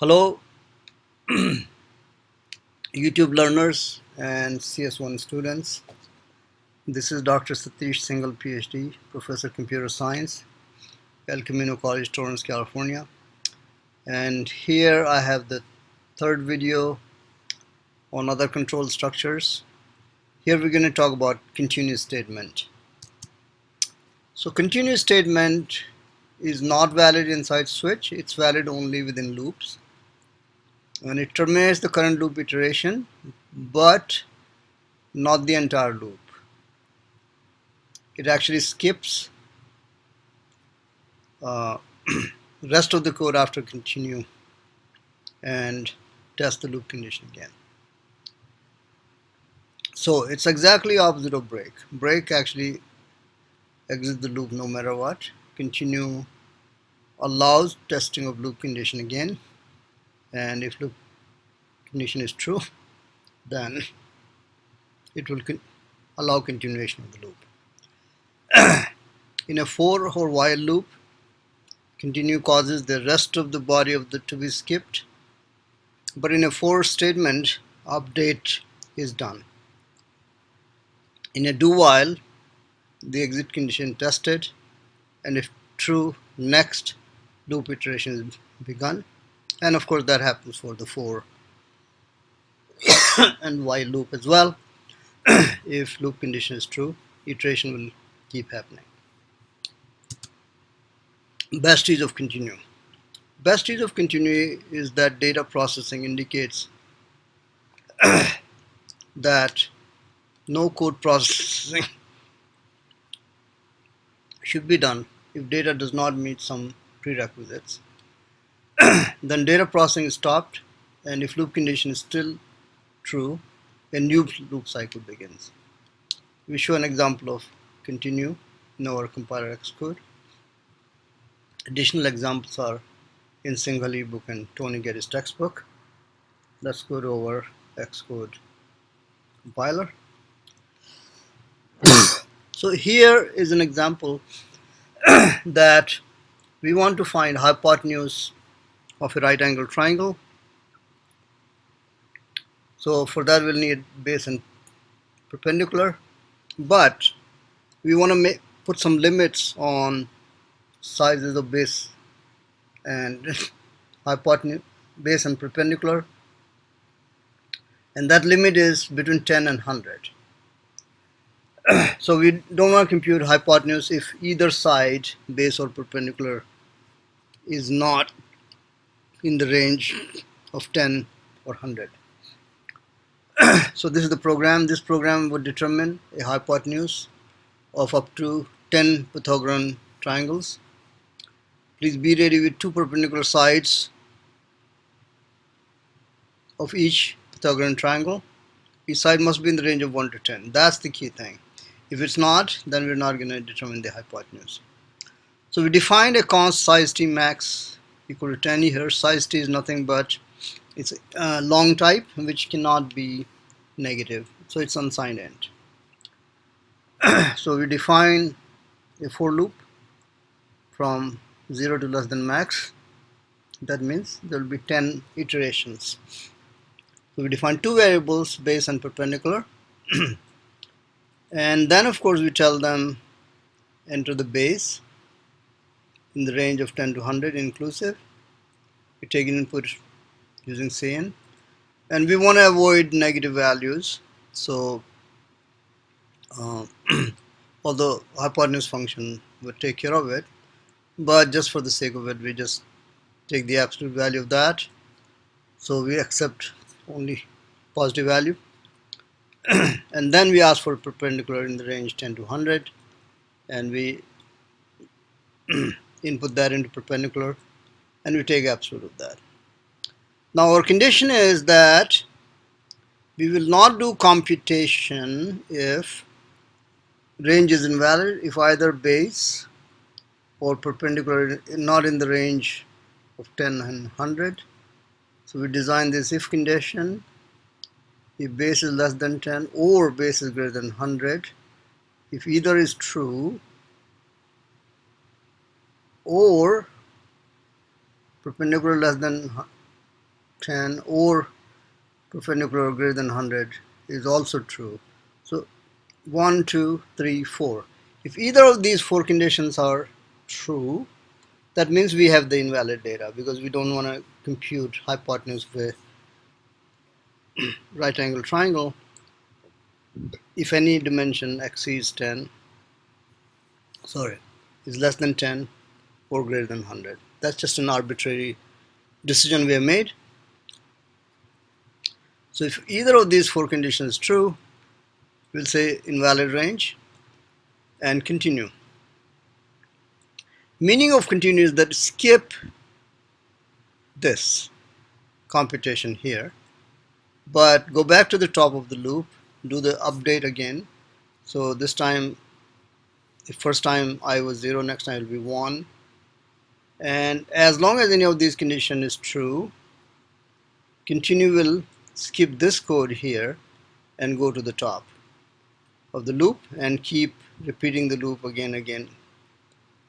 Hello, YouTube learners and CS1 students. This is Dr. Satish Singhal, PhD, Professor Computer Science, El Camino College, Torrance, California. And here I have the third video on other control structures. Here we're going to talk about continuous statement. So continuous statement is not valid inside switch. It's valid only within loops. And it terminates the current loop iteration, but not the entire loop. It actually skips rest of the code after continue and test the loop condition again. So it's exactly opposite of break. Break actually exits the loop no matter what. Continue allows testing of loop condition again, and if loop condition is true, then it will allow continuation of the loop. In a for or while loop, continue causes the rest of the body of the to be skipped, but in a for statement, update is done. In a do while, the exit condition tested, and if true, next loop iteration is begun. And of course that happens for the for and while loop as well. If loop condition is true, iteration will keep happening. Best use of continue. Best use of continue is that data processing indicates that no code processing should be done if data does not meet some prerequisites. Then data processing is stopped, and if loop condition is still true, a new loop cycle begins. We show an example of continue in our compiler Xcode. Additional examples are in Singhal ebook and Tony Geddes textbook. Let's go to our Xcode compiler. So here is an example that we want to find hypotenuse of a right angle triangle. So for that we'll need base and perpendicular, but we want to put some limits on sizes of base and hypotenuse, base and perpendicular, and that limit is between 10 and 100. So we don't want to compute hypotenuse if either side, base or perpendicular, is not in the range of 10 or 100. So this is the program. This program would determine a hypotenuse of up to 10 Pythagorean triangles. Please be ready with two perpendicular sides of each Pythagorean triangle. Each side must be in the range of 1 to 10. That's the key thing. If it's not, then we're not going to determine the hypotenuse. So we defined a const size t max equal to 10 here. Size t is nothing but it's a long type which cannot be negative, so it's unsigned int. So we define a for loop from 0 to less than max. That means there will be 10 iterations. So we define two variables, base and perpendicular. And then of course we tell them enter the base in the range of 10 to 100 inclusive. We take an input using cin, and we want to avoid negative values. So although hypotenuse function would take care of it, but just for the sake of it we just take the absolute value of that. So we accept only positive value. And then we ask for perpendicular in the range 10 to 100, and we input that into perpendicular, and we take absolute of that. Now our condition is that we will not do computation if range is invalid, if either base or perpendicular is not in the range of 10 and 100. So we design this if condition. If base is less than 10 or base is greater than 100, if either is true or perpendicular less than 10 or perpendicular greater than 100 is also true. So 1, 2, 3, 4. If either of these four conditions are true, that means we have the invalid data because we don't want to compute hypotenuse with right angle triangle if any dimension exceeds 10, sorry, is less than 10 or greater than 100. That's just an arbitrary decision we have made. So if either of these four conditions is true, we'll say invalid range and continue. Meaning of continue is that skip this computation here, but go back to the top of the loop, do the update again. So this time, the first time I was 0, next time it will be 1. And as long as any of these condition is true, continue will skip this code here and go to the top of the loop and keep repeating the loop again,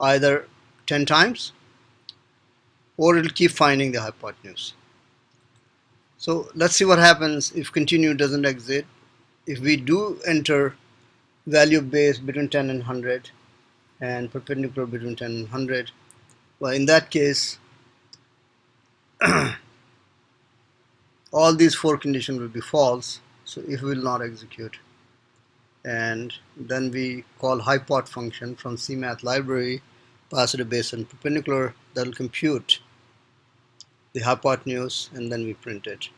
either 10 times or it'll keep finding the hypotenuse. So let's see what happens if continue doesn't exit. If we do enter value base between 10 and 100 and perpendicular between 10 and 100, well, in that case all these four conditions will be false, so if will not execute. And then we call hypot function from CMath library, pass it a base and perpendicular, that will compute the hypotenuse and then we print it.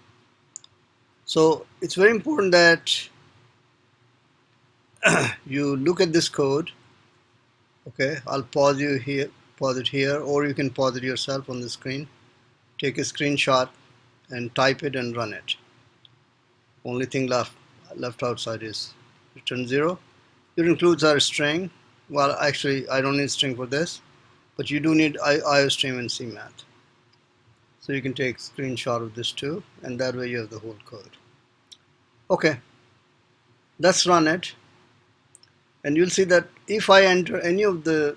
So it's very important that you look at this code. Okay, I'll pause it here, or you can pause it yourself on the screen. Take a screenshot and type it and run it. Only thing left outside is return 0. It includes our string. Well, actually, I don't need string for this, but you do need IOStream and CMath. So you can take screenshot of this too, and that way you have the whole code. Okay, let's run it. And you'll see that if I enter any of the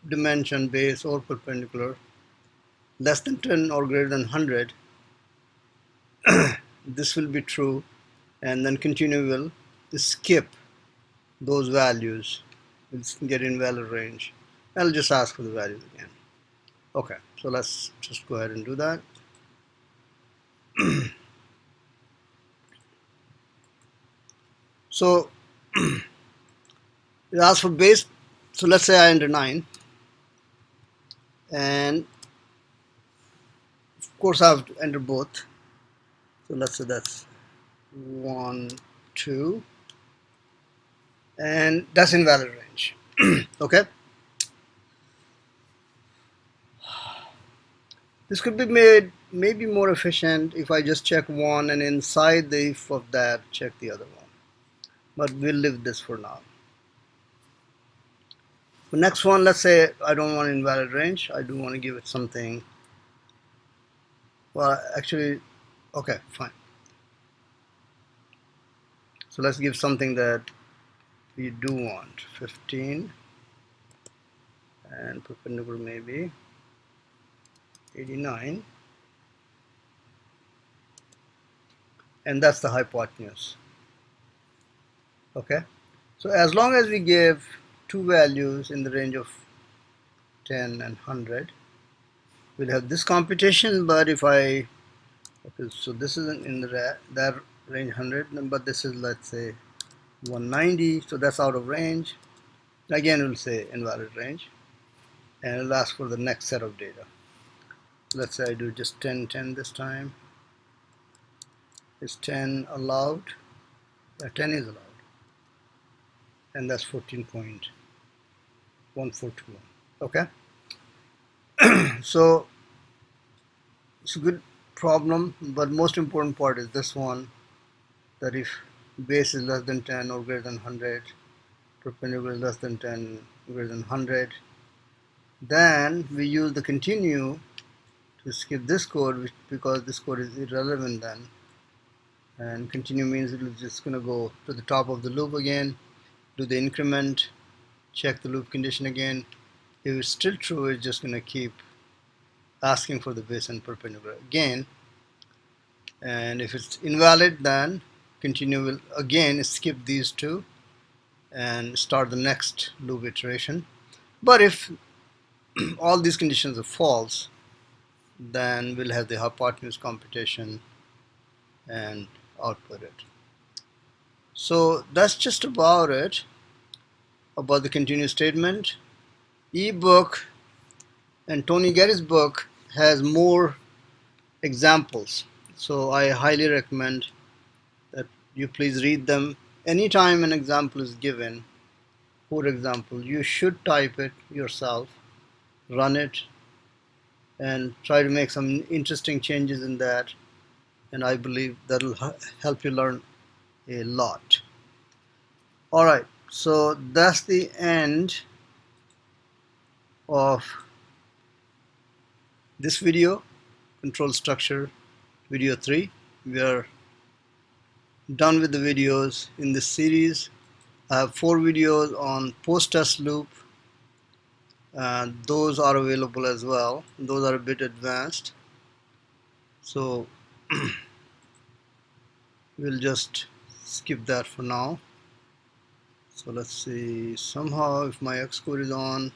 dimension, base or perpendicular, less than 10 or greater than 100, this will be true, and then continue will skip those values. We'll get invalid range. I'll just ask for the values again. Okay, so let's just go ahead and do that. So it asks for base. So let's say I enter 9, and of course I have to enter both. So let's say that's 1, 2, and that's invalid range. Okay. This could be made maybe more efficient if I just check one and inside the if of that check the other one. But we'll leave this for now. The next one, let's say I don't want invalid range. I do want to give it something. Well, actually, okay, fine. So let's give something that we do want. 15 and perpendicular maybe 89, and that's the hypotenuse. Okay, so as long as we give two values in the range of 10 and 100, we'll have this computation. But if I, okay, so this isn't in the that range 100, but this is, let's say, 190, so that's out of range. Again, we'll say invalid range, and it'll ask for the next set of data. Let's say I do just 10, 10 this time. Is 10 allowed? 10 is allowed, and that's 14.1421. Okay. So it's a good problem, but most important part is this one, that if base is less than 10 or greater than 100, perpendicular is less than 10, greater than 100, then we use the continue to skip this code, because this code is irrelevant then. And continue means it is just going to go to the top of the loop again, do the increment, check the loop condition again. If it's still true, it's just going to keep asking for the base and perpendicular again. and if it's invalid, then continue. Will again skip these two and start the next loop iteration. But if all these conditions are false, then we'll have the hypotenuse computation and output it. So that's just about it about the continuous statement. Ebook and Tony Gary's book has more examples, so I highly recommend that you please read them. Anytime an example is given, for example, you should type it yourself, run it, and try to make some interesting changes in that, and I believe that'll help you learn a lot. Alright, so that's the end of this video, control structure video 3. We are done with the videos in this series. I have 4 videos on post-test loop. Those are available as well. Those are a bit advanced. So we'll just skip that for now. So let's see, somehow if my Xcode is on,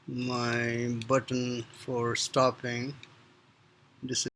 my button for stopping this